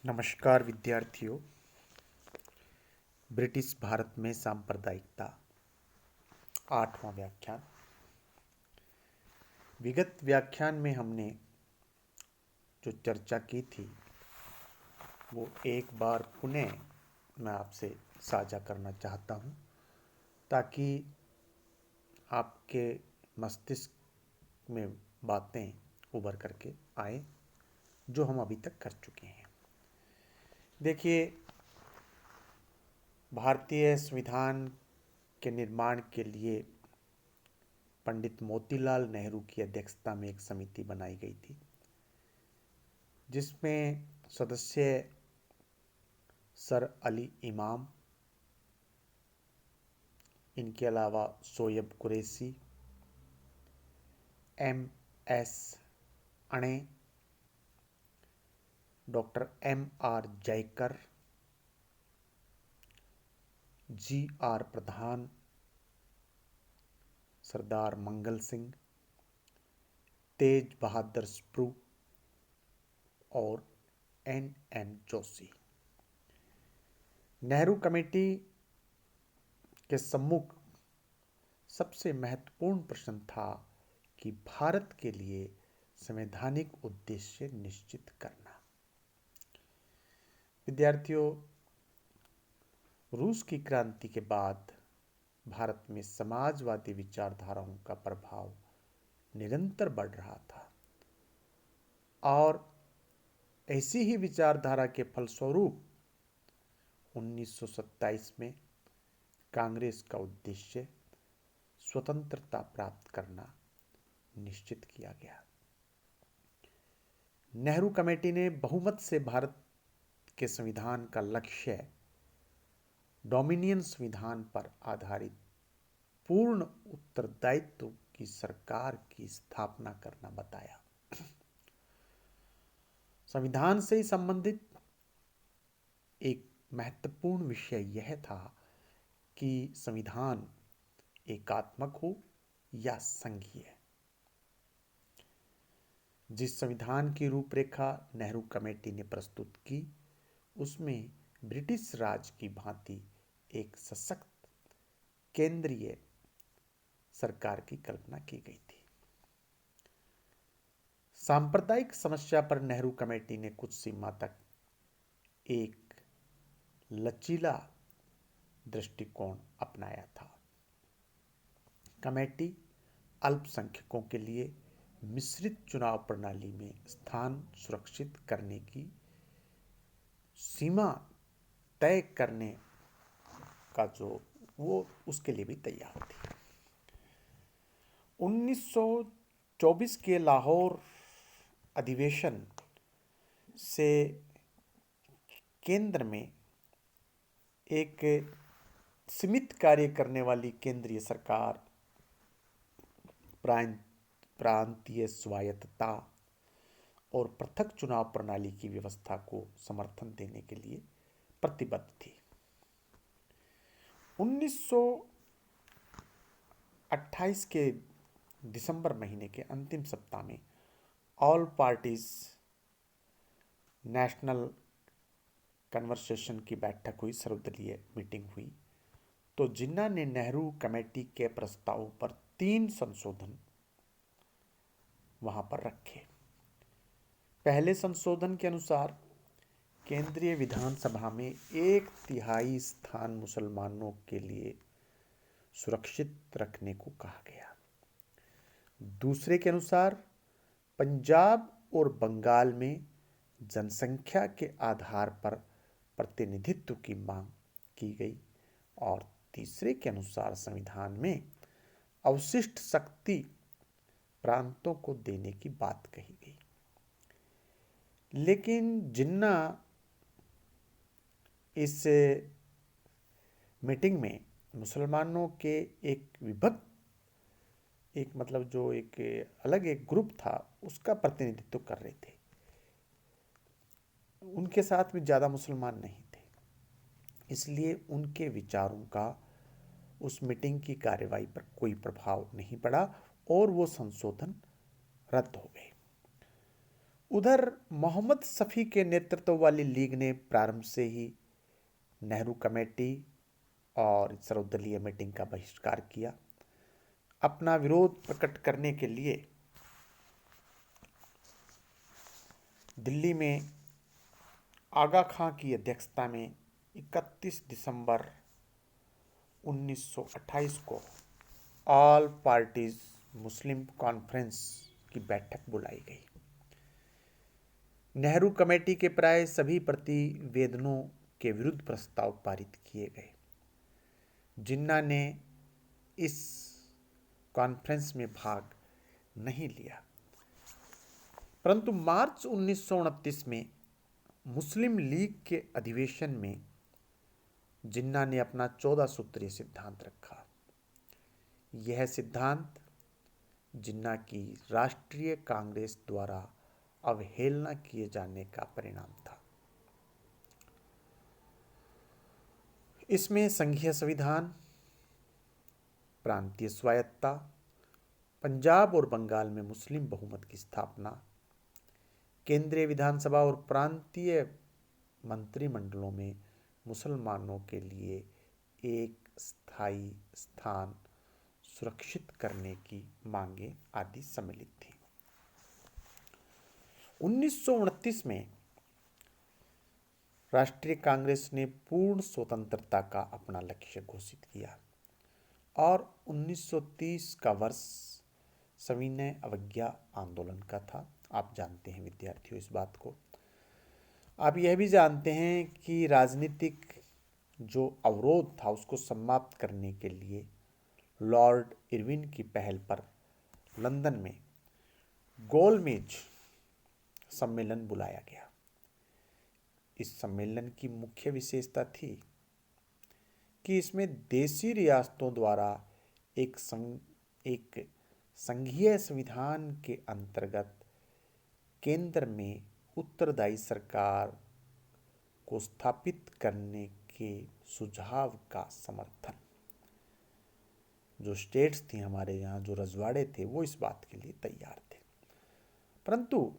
नमस्कार विद्यार्थियों। ब्रिटिश भारत में सांप्रदायिकता, 8वां व्याख्यान। विगत व्याख्यान में हमने जो चर्चा की थी वो एक बार पुनः मैं आपसे साझा करना चाहता हूँ ताकि आपके मस्तिष्क में बातें उभर करके आए जो हम अभी तक कर चुके हैं। देखिए, भारतीय संविधान के निर्माण के लिए पंडित मोतीलाल नेहरू की अध्यक्षता में एक समिति बनाई गई थी जिसमें सदस्य सर अली इमाम, इनके अलावा शोएब कुरैशी, M.S. अणे, डॉक्टर M.R. जयकर, G.R. प्रधान, सरदार मंगल सिंह, तेज बहादुर स्प्रू और N.N. जोशी। नेहरू कमेटी के सम्मुख सबसे महत्वपूर्ण प्रश्न था कि भारत के लिए संवैधानिक उद्देश्य निश्चित करना। विद्यार्थियों, रूस की क्रांति के बाद भारत में समाजवादी विचारधाराओं का प्रभाव निरंतर बढ़ रहा था और ऐसी ही विचारधारा के फलस्वरूप 1927 में कांग्रेस का उद्देश्य स्वतंत्रता प्राप्त करना निश्चित किया गया। नेहरू कमेटी ने बहुमत से भारत के संविधान का लक्ष्य डोमिनियन संविधान पर आधारित पूर्ण उत्तरदायित्व की सरकार की स्थापना करना बताया। संविधान से ही संबंधित एक महत्वपूर्ण विषय यह था कि संविधान एकात्मक हो या संघीय। जिस संविधान की रूपरेखा नेहरू कमेटी ने प्रस्तुत की उसमें ब्रिटिश राज की भांति एक सशक्त केंद्रीय सरकार की कल्पना की गई थी। सांप्रदायिक समस्या पर नेहरू कमेटी ने कुछ सीमा तक एक लचीला दृष्टिकोण अपनाया था। कमेटी अल्पसंख्यकों के लिए मिश्रित चुनाव प्रणाली में स्थान सुरक्षित करने की सीमा तय करने का वो उसके लिए भी तैयार थी। 1924 के लाहौर अधिवेशन से केंद्र में एक सीमित कार्य करने वाली केंद्रीय सरकार प्रांतीय स्वायत्तता और पृथक चुनाव प्रणाली की व्यवस्था को समर्थन देने के लिए प्रतिबद्ध थी। 1928 के दिसंबर महीने के अंतिम सप्ताह में ऑल पार्टीज नेशनल कन्वर्सेशन की बैठक हुई, सर्वदलीय मीटिंग हुई। तो जिन्ना ने नेहरू कमेटी के प्रस्ताव पर 3 संशोधन वहां पर रखे। पहले संशोधन के अनुसार केंद्रीय विधानसभा में 1/3 स्थान मुसलमानों के लिए सुरक्षित रखने को कहा गया। दूसरे के अनुसार पंजाब और बंगाल में जनसंख्या के आधार पर प्रतिनिधित्व की मांग की गई और तीसरे के अनुसार संविधान में अवशिष्ट शक्ति प्रांतों को देने की बात कही गई। लेकिन जिन्ना इस मीटिंग में मुसलमानों के एक अलग एक ग्रुप था उसका प्रतिनिधित्व कर रहे थे। उनके साथ में ज़्यादा मुसलमान नहीं थे, इसलिए उनके विचारों का उस मीटिंग की कार्यवाही पर कोई प्रभाव नहीं पड़ा और वो संशोधन रद्द हो गए। उधर मोहम्मद शफी के नेतृत्व वाली लीग ने प्रारंभ से ही नेहरू कमेटी और सर्वदलीय मीटिंग का बहिष्कार किया। अपना विरोध प्रकट करने के लिए दिल्ली में आगा खां की अध्यक्षता में 31 दिसंबर 1928 को ऑल पार्टीज मुस्लिम कॉन्फ्रेंस की बैठक बुलाई गई। नेहरू कमेटी के प्राय सभी प्रतिवेदनों के विरुद्ध प्रस्ताव पारित किए गए। जिन्ना ने इस कॉन्फ्रेंस में भाग नहीं लिया, परंतु मार्च 1929 में मुस्लिम लीग के अधिवेशन में जिन्ना ने अपना 14 सूत्रीय सिद्धांत रखा। यह सिद्धांत जिन्ना की राष्ट्रीय कांग्रेस द्वारा अवहेलना किए जाने का परिणाम था। इसमें संघीय संविधान, प्रांतीय स्वायत्ता, पंजाब और बंगाल में मुस्लिम बहुमत की स्थापना, केंद्रीय विधानसभा और प्रांतीय मंत्रिमंडलों में मुसलमानों के लिए एक स्थायी स्थान सुरक्षित करने की मांगें आदि सम्मिलित थी। 1929 में राष्ट्रीय कांग्रेस ने पूर्ण स्वतंत्रता का अपना लक्ष्य घोषित किया और 1930 का वर्ष सविनय अवज्ञा आंदोलन का था। आप जानते हैं विद्यार्थियों इस बात को। आप यह भी जानते हैं कि राजनीतिक जो अवरोध था उसको समाप्त करने के लिए लॉर्ड इरविन की पहल पर लंदन में गोलमेज सम्मेलन बुलाया गया। इस सम्मेलन की मुख्य विशेषता थी कि इसमें देशी रियासतों द्वारा एक संघीय संविधान के अंतर्गत केंद्र में उत्तरदायी सरकार को स्थापित करने के सुझाव का समर्थन। जो स्टेट्स थी हमारे यहाँ, जो रजवाड़े थे, वो इस बात के लिए तैयार थे, परंतु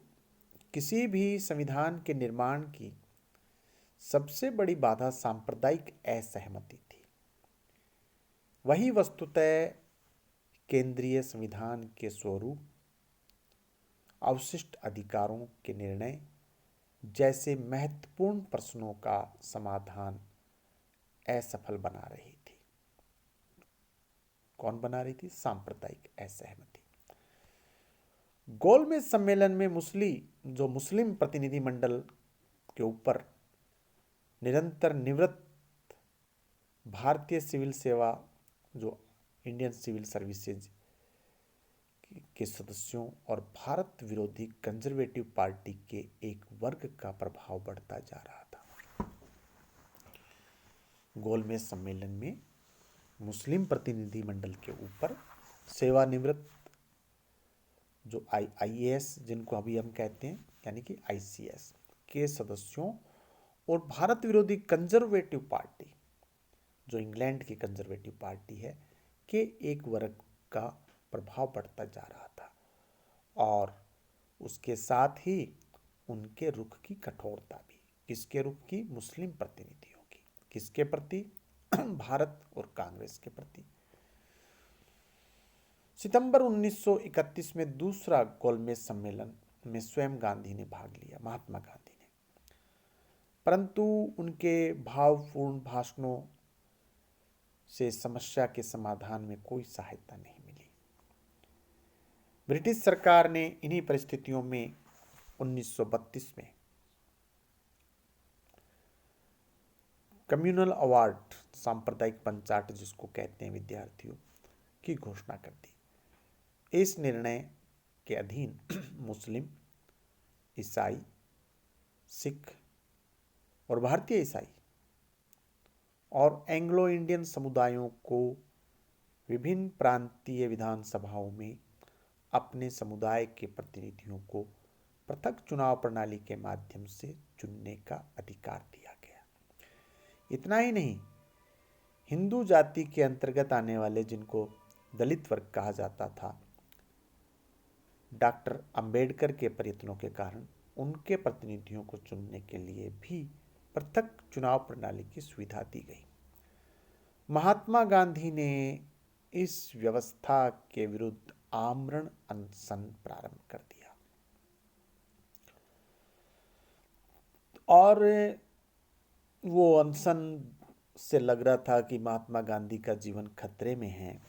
किसी भी संविधान के निर्माण की सबसे बड़ी बाधा सांप्रदायिक असहमति थी। वही वस्तुतः केंद्रीय संविधान के स्वरूप, अवशिष्ट अधिकारों के निर्णय जैसे महत्वपूर्ण प्रश्नों का समाधान असफल बना रही थी। कौन बना रही थी? सांप्रदायिक असहमति। गोलमेज सम्मेलन में मुस्लिम प्रतिनिधिमंडल के ऊपर निरंतर निवृत्त भारतीय सिविल सेवा, जो इंडियन सिविल सर्विसेज के सदस्यों और भारत विरोधी कंजर्वेटिव पार्टी के एक वर्ग का प्रभाव बढ़ता जा रहा था। गोलमेज सम्मेलन में मुस्लिम प्रतिनिधिमंडल के ऊपर सेवानिवृत्त जो IAS, जिनको अभी हम कहते हैं, यानी कि ICS के सदस्यों और भारत विरोधी कंजर्वेटिव पार्टी, जो इंग्लैंड की कंजर्वेटिव पार्टी है, के एक वर्ग का प्रभाव बढ़ता जा रहा था और उसके साथ ही उनके रुख की कठोरता भी। किसके रुख की? मुस्लिम प्रतिनिधियों की। किसके प्रति? भारत और कांग्रेस के प्रति। सितंबर 1931 में दूसरा गोलमेज सम्मेलन में स्वयं गांधी ने भाग लिया, महात्मा गांधी ने, परंतु उनके भावपूर्ण भाषणों से समस्या के समाधान में कोई सहायता नहीं मिली। ब्रिटिश सरकार ने इन्हीं परिस्थितियों में 1932 में कम्युनल अवार्ड, सांप्रदायिक पंचाट जिसको कहते हैं विद्यार्थियों, की घोषणा कर दी। इस निर्णय के अधीन मुस्लिम, ईसाई, सिख और भारतीय ईसाई और एंग्लो इंडियन समुदायों को विभिन्न प्रांतीय विधानसभाओं में अपने समुदाय के प्रतिनिधियों को पृथक चुनाव प्रणाली के माध्यम से चुनने का अधिकार दिया गया। इतना ही नहीं, हिंदू जाति के अंतर्गत आने वाले, जिनको दलित वर्ग कहा जाता था, डॉक्टर अंबेडकर के प्रयत्नों के कारण उनके प्रतिनिधियों को चुनने के लिए भी पृथक चुनाव प्रणाली की सुविधा दी गई। महात्मा गांधी ने इस व्यवस्था के विरुद्ध आमरण अनशन प्रारंभ कर दिया और वो अनशन से लग रहा था कि महात्मा गांधी का जीवन खतरे में है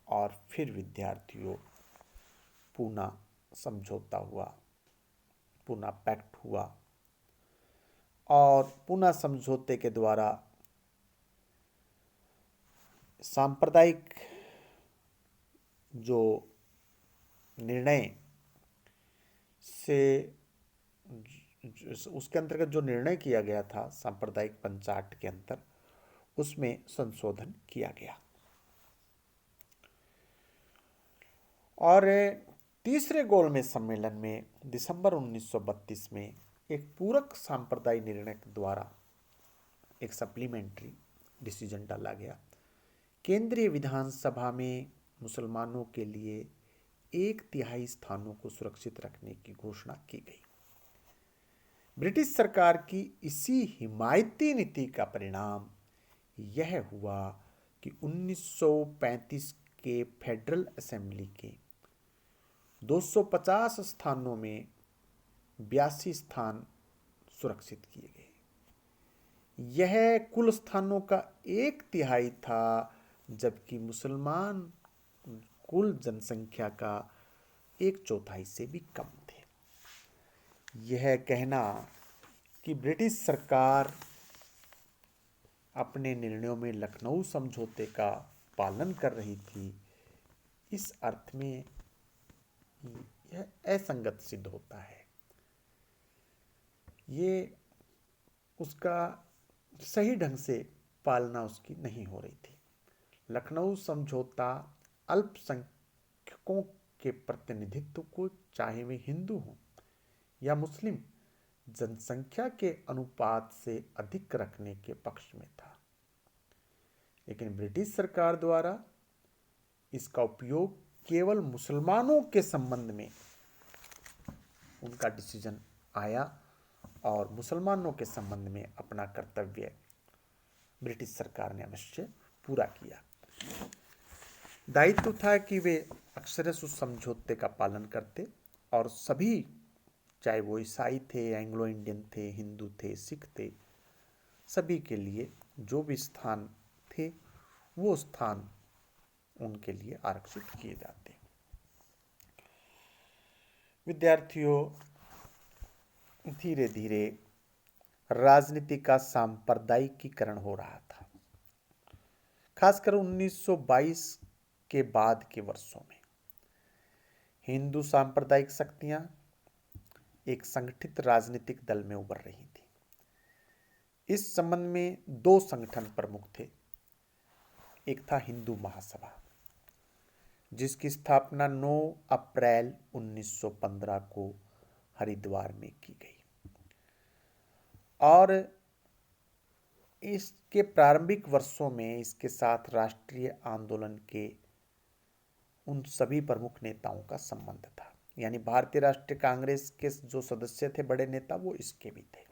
और फिर विद्यार्थियों पूना समझौता हुआ, पूना पैक्ट हुआ और पूना समझौते के द्वारा सांप्रदायिक जो निर्णय से उसके अंतर्गत जो निर्णय किया गया था सांप्रदायिक पंचाट के अंतर, उसमें संशोधन किया गया। और तीसरे गोलमेज सम्मेलन में दिसंबर 1932 में एक पूरक सांप्रदायी निर्णय द्वारा एक सप्लीमेंट्री डिसीजन डाला गया। केंद्रीय विधानसभा में मुसलमानों के लिए 1/3 स्थानों को सुरक्षित रखने की घोषणा की गई। ब्रिटिश सरकार की इसी हिमायती नीति का परिणाम यह हुआ कि 1935 के फेडरल असेंबली के 250 स्थानों में 82 स्थान सुरक्षित किए गए। यह कुल स्थानों का 1/3 था, जबकि मुसलमान कुल जनसंख्या का 1/4 से भी कम थे। यह कहना कि ब्रिटिश सरकार अपने निर्णयों में लखनऊ समझौते का पालन कर रही थी, इस अर्थ में यह असंगत सिद्ध होता है। ये उसका सही ढंग से पालना उसकी नहीं हो रही थी। लखनऊ समझौता अल्पसंख्यकों के प्रतिनिधित्व को, चाहे वे हिंदू हों या मुस्लिम, जनसंख्या के अनुपात से अधिक रखने के पक्ष में था, लेकिन ब्रिटिश सरकार द्वारा इसका उपयोग केवल मुसलमानों के संबंध में उनका डिसीजन आया और मुसलमानों के संबंध में अपना कर्तव्य ब्रिटिश सरकार ने अवश्य पूरा किया। दायित्व था कि वे अक्षरशः उस समझौते का पालन करते और सभी, चाहे वो ईसाई थे, एंग्लो इंडियन थे, हिंदू थे, सिख थे, सभी के लिए जो भी स्थान थे वो स्थान उनके लिए आरक्षित किए जाते। विद्यार्थियों, धीरे धीरे राजनीति का सांप्रदायिकीकरण हो रहा था, खासकर 1922 के बाद के वर्षों में। हिंदू सांप्रदायिक शक्तियां एक संगठित राजनीतिक दल में उभर रही थी। इस संबंध में 2 संगठन प्रमुख थे। एक था हिंदू महासभा, जिसकी स्थापना 9 अप्रैल 1915 को हरिद्वार में की गई और इसके प्रारंभिक वर्षों में इसके साथ राष्ट्रीय आंदोलन के उन सभी प्रमुख नेताओं का संबंध था। यानी भारतीय राष्ट्रीय कांग्रेस के जो सदस्य थे, बड़े नेता, वो इसके भी थे,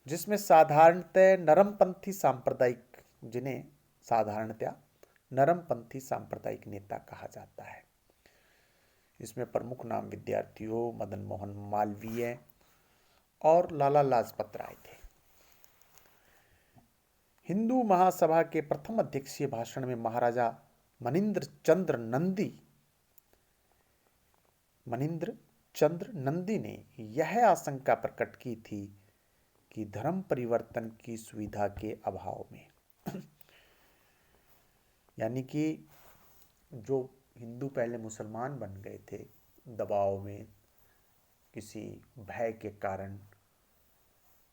जिसमें साधारणतः नरमपंथी सांप्रदायिक, जिन्हें साधारणतः नरमपंथी सांप्रदायिक नेता कहा जाता है। इसमें प्रमुख नाम विद्यार्थियों मदन मोहन मालवीय और लाला लाजपत राय थे। हिंदू महासभा के प्रथम अध्यक्षीय भाषण में महाराजा मनिंद्र चंद्र नंदी ने यह आशंका प्रकट की थी कि धर्म परिवर्तन की सुविधा के अभाव में यानी कि जो हिंदू पहले मुसलमान बन गए थे, दबाव में, किसी भय के कारण,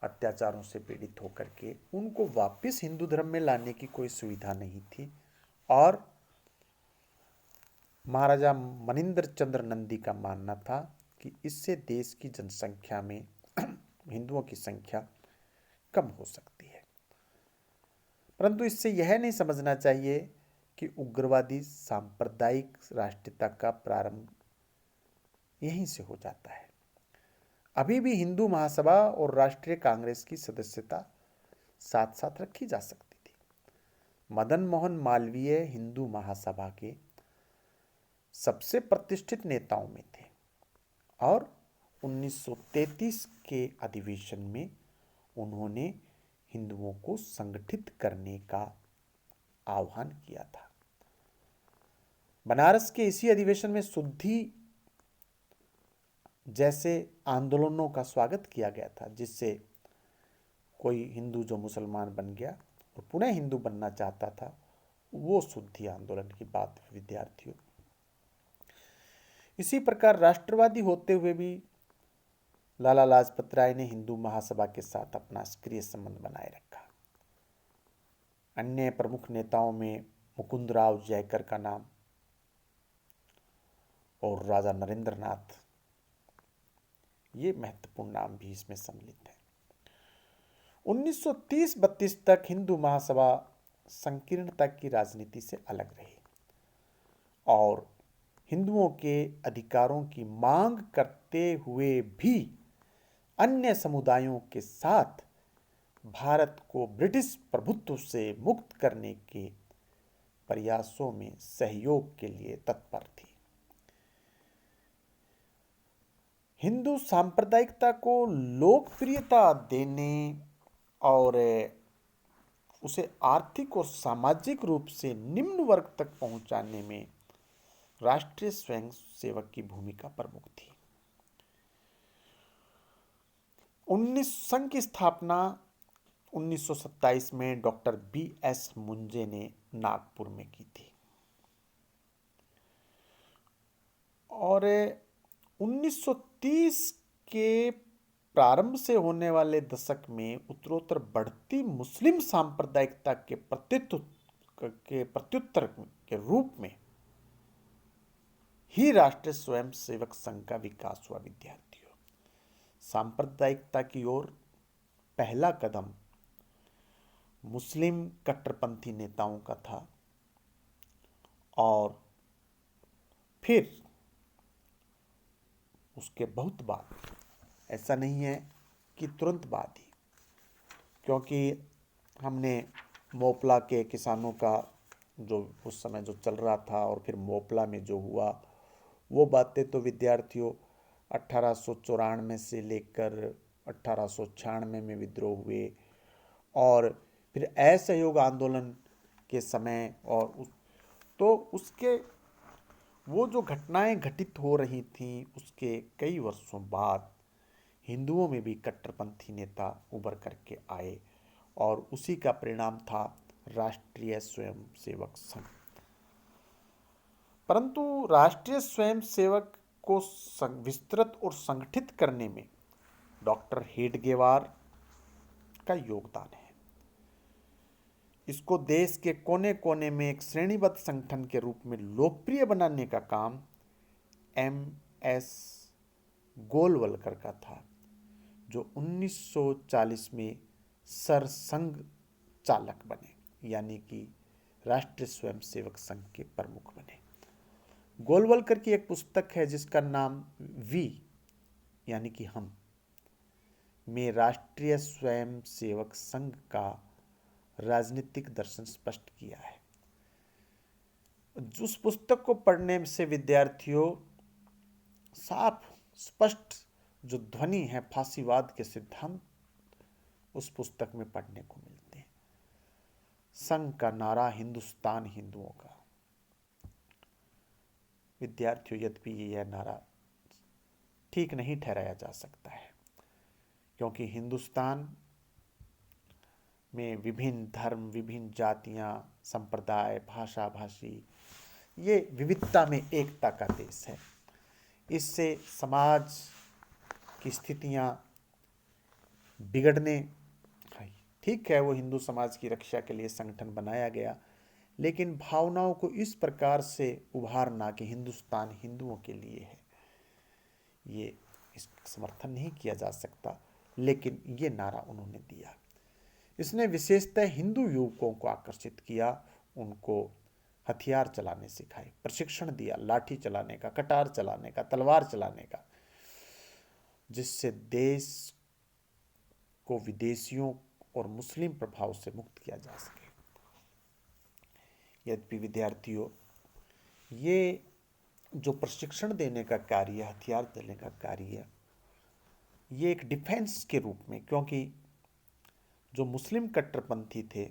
अत्याचारों से पीड़ित होकर के, उनको वापस हिंदू धर्म में लाने की कोई सुविधा नहीं थी और महाराजा मनिंद्र चंद्र नंदी का मानना था कि इससे देश की जनसंख्या में हिंदुओं की संख्या कम हो सकती है। परंतु इससे यह नहीं समझना चाहिए कि उग्रवादी सांप्रदायिक राष्ट्रीयता का प्रारंभ यहीं से हो जाता है। अभी भी हिंदू महासभा और राष्ट्रीय कांग्रेस की सदस्यता साथ साथ रखी जा सकती थी। मदन मोहन मालवीय हिंदू महासभा के सबसे प्रतिष्ठित नेताओं में थे और 1933 के अधिवेशन में उन्होंने हिंदुओं को संगठित करने का आह्वान किया था। बनारस के इसी अधिवेशन में शुद्धि जैसे आंदोलनों का स्वागत किया गया था, जिससे कोई हिंदू जो मुसलमान बन गया और पुनः हिंदू बनना चाहता था, वो शुद्धि आंदोलन की बात है विद्यार्थियों। इसी प्रकार राष्ट्रवादी होते हुए भी लाला लाजपत राय ने हिंदू महासभा के साथ अपना सक्रिय संबंध बनाए रखा। अन्य प्रमुख नेताओं में मुकुंदराव जयकर का नाम और राजा नरेंद्र नाथ, ये महत्वपूर्ण नाम भी इसमें सम्मिलित है। 1930-32 तक हिंदू महासभा संकीर्णता की राजनीति से अलग रही और हिंदुओं के अधिकारों की मांग करते हुए भी अन्य समुदायों के साथ भारत को ब्रिटिश प्रभुत्व से मुक्त करने के प्रयासों में सहयोग के लिए तत्पर थी। हिंदू सांप्रदायिकता को लोकप्रियता देने और उसे आर्थिक और सामाजिक रूप से निम्न वर्ग तक पहुंचाने में राष्ट्रीय स्वयंसेवक की भूमिका प्रमुख थी। 19 संघ की स्थापना 1927 में डॉक्टर B.S. मुंजे ने नागपुर में की थी और 1930 के प्रारंभ से होने वाले दशक में उत्तरोत्तर बढ़ती मुस्लिम सांप्रदायिकता के प्रत्युत्तर के रूप में ही राष्ट्रीय स्वयंसेवक संघ का विकास हुआ। विद्यार्थियों, सांप्रदायिकता की ओर पहला कदम मुस्लिम कट्टरपंथी नेताओं का था और फिर उसके बहुत बाद, ऐसा नहीं है कि तुरंत बाद ही, क्योंकि हमने मोपला के किसानों का जो उस समय जो चल रहा था और फिर मोपला में जो हुआ वो बातें तो विद्यार्थियों 1894 से लेकर 1896 में विद्रोह हुए और फिर असहयोग आंदोलन के समय और तो उसके वो जो घटनाएं घटित हो रही थीं उसके कई वर्षों बाद हिंदुओं में भी कट्टरपंथी नेता उभर करके आए और उसी का परिणाम था राष्ट्रीय स्वयंसेवक संघ। परंतु राष्ट्रीय स्वयंसेवक को विस्तृत और संगठित करने में डॉक्टर हेडगेवार का योगदान है। इसको देश के कोने कोने में एक श्रेणीबद्ध संगठन के रूप में लोकप्रिय बनाने का काम M.S. गोलवलकर का था, जो 1940 में सरसंघ चालक बने, यानी कि राष्ट्रीय स्वयंसेवक संघ के प्रमुख बने। गोलवलकर की एक पुस्तक है जिसका नाम वी यानी कि हम में राष्ट्रीय स्वयंसेवक संघ का राजनीतिक दर्शन स्पष्ट किया है। उस पुस्तक को पढ़ने से विद्यार्थियों साफ स्पष्ट जो ध्वनि है फांसीवाद के सिद्धांत उस पुस्तक में पढ़ने को मिलते हैं। संघ का नारा हिंदुस्तान हिंदुओं का। विद्यार्थियों, यद्यपि यह नारा ठीक नहीं ठहराया जा सकता है, क्योंकि हिंदुस्तान में विभिन्न धर्म, विभिन्न जातियां, संप्रदाय, भाषा भाषी, ये विविधता में एकता का देश है। इससे समाज की स्थितियां बिगड़ने, ठीक है वो हिंदू समाज की रक्षा के लिए संगठन बनाया गया, लेकिन भावनाओं को इस प्रकार से उभारना कि हिंदुस्तान हिंदुओं के लिए है, ये इसका समर्थन नहीं किया जा सकता, लेकिन ये नारा उन्होंने दिया। इसने विशेषतः हिंदू युवकों को आकर्षित किया, उनको हथियार चलाने सिखाए, प्रशिक्षण दिया, लाठी चलाने का, कटार चलाने का, तलवार चलाने का। जिससे देश को विदेशियों और मुस्लिम प्रभाव से मुक्त किया जा सके। यद्यपि विद्यार्थियों, ये जो प्रशिक्षण देने का कार्य, हथियार देने का कार्य, ये एक डिफेंस के रूप में, क्योंकि जो मुस्लिम कट्टरपंथी थे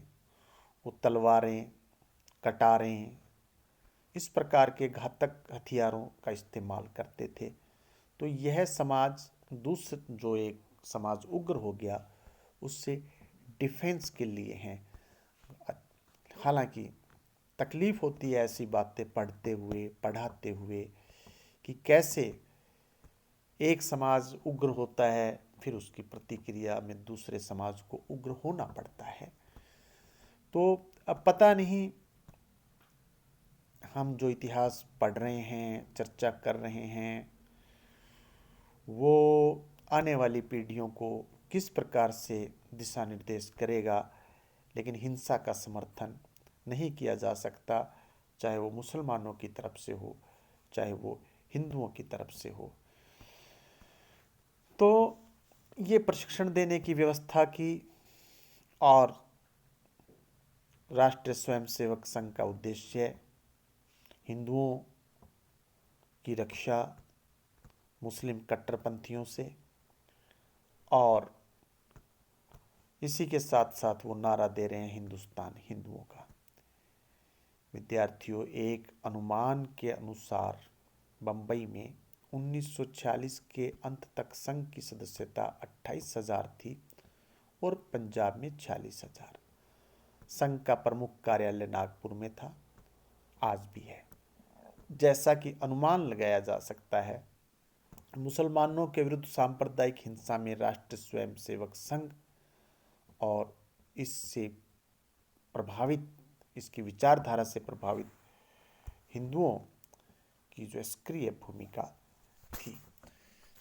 वो तलवारें, कटारें, इस प्रकार के घातक हथियारों का इस्तेमाल करते थे। तो यह समाज दूसरा जो एक समाज उग्र हो गया, उससे डिफेंस के लिए हैं। हालांकि तकलीफ होती है ऐसी बातें पढ़ते हुए, पढ़ाते हुए, कि कैसे एक समाज उग्र होता है, फिर उसकी प्रतिक्रिया में दूसरे समाज को उग्र होना पड़ता है। तो अब पता नहीं, हम जो इतिहास पढ़ रहे हैं, चर्चा कर रहे हैं, वो आने वाली पीढ़ियों को किस प्रकार से दिशा निर्देश करेगा। लेकिन हिंसा का समर्थन नहीं किया जा सकता, चाहे वो मुसलमानों की तरफ से हो, चाहे वो हिंदुओं की तरफ से हो। तो ये प्रशिक्षण देने की व्यवस्था की, और राष्ट्रीय स्वयंसेवक संघ का उद्देश्य हिंदुओं की रक्षा मुस्लिम कट्टरपंथियों से, और इसी के साथ साथ वो नारा दे रहे हैं हिंदुस्तान हिंदुओं का। विद्यार्थियों, एक अनुमान के अनुसार बम्बई में 1946 के अंत तक संघ की सदस्यता 28,000 थी और पंजाब में 46,000। संघ का प्रमुख कार्यालय नागपुर में था, आज भी है। जैसा कि अनुमान लगाया जा सकता है, मुसलमानों के विरुद्ध सांप्रदायिक हिंसा में राष्ट्रीय स्वयंसेवक संघ और इससे प्रभावित, इसकी विचारधारा से प्रभावित हिंदुओं की जो सक्रिय भूमिका थी।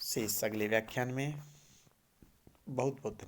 से इस अगले व्याख्यान में बहुत बहुत